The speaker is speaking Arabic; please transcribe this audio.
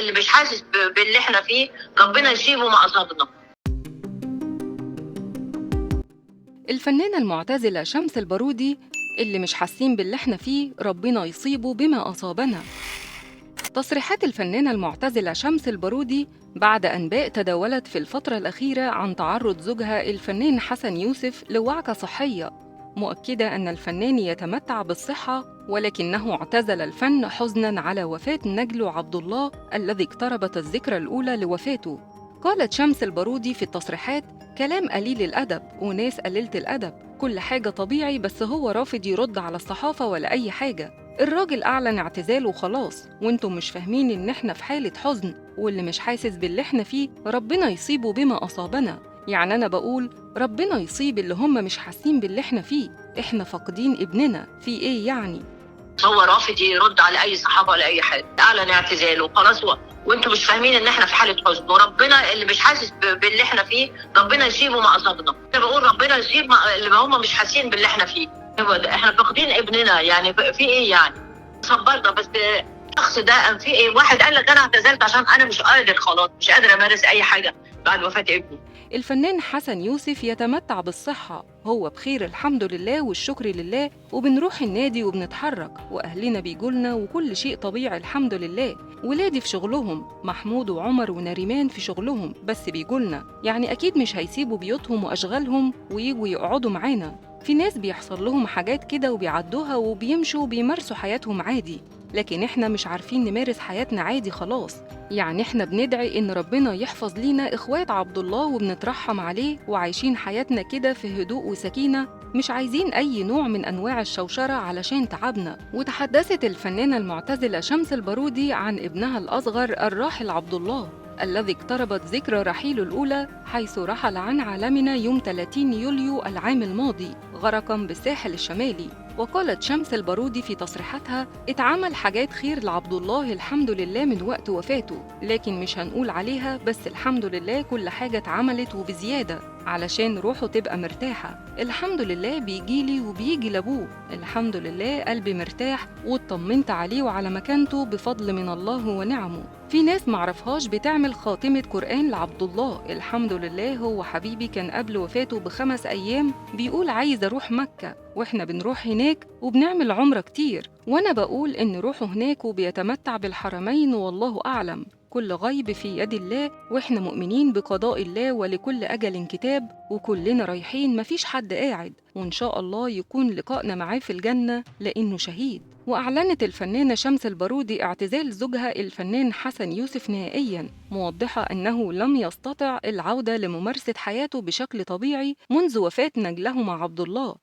اللي مش حاسس باللي احنا فيه ربنا يسيبه ما أصابنا. الفنانة المعتزلة شمس البارودي: اللي مش حاسين باللي احنا فيه ربنا يصيبه بما أصابنا. تصريحات الفنانة المعتزلة شمس البارودي بعد أنباء تداولت في الفترة الأخيرة عن تعرض زوجها الفنان حسن يوسف لوعكة صحية، مؤكدة أن الفنان يتمتع بالصحة ولكنه اعتزل الفن حزناً على وفاة نجله عبد الله الذي اقتربت الذكرى الأولى لوفاته. قالت شمس البارودي في التصريحات: كلام قليل الأدب وناس قليلة الأدب، كل حاجة طبيعي، بس هو رافض يرد على الصحافة ولا أي حاجة. الراجل أعلن اعتزاله وخلاص، وانتم مش فاهمين إن احنا في حالة حزن، واللي مش حاسس باللي احنا فيه ربنا يصيبه بما أصابنا. يعني أنا بقول ربنا يصيب اللي هم مش حاسين باللي احنا فيه، احنا فاقدين ابننا، في ايه يعني؟ هو رافض يرد على اي صحافه ولا اي حاجه، اعلن اعتزاله خلاص. وانتم مش فاهمين ان احنا في حاله حزن، وربنا اللي مش حاسس باللي احنا فيه ربنا يسيبه ما اصابنا. انا بقول ربنا يسيب اللي هم مش حاسين باللي احنا فيه. هو ده، احنا فاقدين ابننا، يعني في ايه يعني؟ صبرنا بس. الشخص ده في ايه؟ واحد قال لك انا اعتزلت عشان انا مش قادر، خلاص مش قادر امارس اي حاجه بعد وفاه ابني. الفنان حسن يوسف يتمتع بالصحة، هو بخير الحمد لله والشكر لله، وبنروح النادي وبنتحرك وأهلنا بيجولنا وكل شيء طبيعي الحمد لله. ولادي في شغلهم، محمود وعمر ونريمان في شغلهم بس بيجولنا، يعني أكيد مش هيسيبوا بيوتهم وأشغالهم ويجوا يقعدوا معانا. في ناس بيحصل لهم حاجات كده وبيعدوها وبيمشوا وبيمارسوا حياتهم عادي، لكن احنا مش عارفين نمارس حياتنا عادي خلاص. يعني احنا بندعي ان ربنا يحفظ لينا اخوات عبد الله وبنترحم عليه وعايشين حياتنا كده في هدوء وسكينة، مش عايزين اي نوع من انواع الشوشرة علشان تعبنا. وتحدثت الفنانة المعتزلة شمس البارودي عن ابنها الاصغر الراحل عبد الله الذي اقتربت ذكرى رحيله الأولى، حيث رحل عن عالمنا يوم 30 يوليو العام الماضي غرقاً بالساحل الشمالي. وقالت شمس البارودي في تصريحاتها: اتعمل حاجات خير لعبد الله الحمد لله من وقت وفاته، لكن مش هنقول عليها، بس الحمد لله كل حاجة اتعملت وبزيادة علشان روحه تبقى مرتاحة. الحمد لله بيجيلي وبيجي لأبوه، الحمد لله قلبي مرتاح واطمنت عليه وعلى مكانته بفضل من الله ونعمه. في ناس معرفهاش بتعمل خاتمة قرآن لعبد الله، الحمد لله هو حبيبي كان قبل وفاته ب5 أيام بيقول عايز أروح مكة، وإحنا بنروح هناك وبنعمل عمرة كتير، وأنا بقول إن روحه هناك وبيتمتع بالحرمين والله أعلم. كل غيب في يد الله، وإحنا مؤمنين بقضاء الله ولكل أجل كتاب، وكلنا رايحين مفيش حد قاعد، وإن شاء الله يكون لقائنا معاه في الجنة لأنه شهيد. وأعلنت الفنانة شمس البارودي اعتزال زوجها الفنان حسن يوسف نهائياً، موضحة أنه لم يستطع العودة لممارسة حياته بشكل طبيعي منذ وفاة نجلهما عبد الله،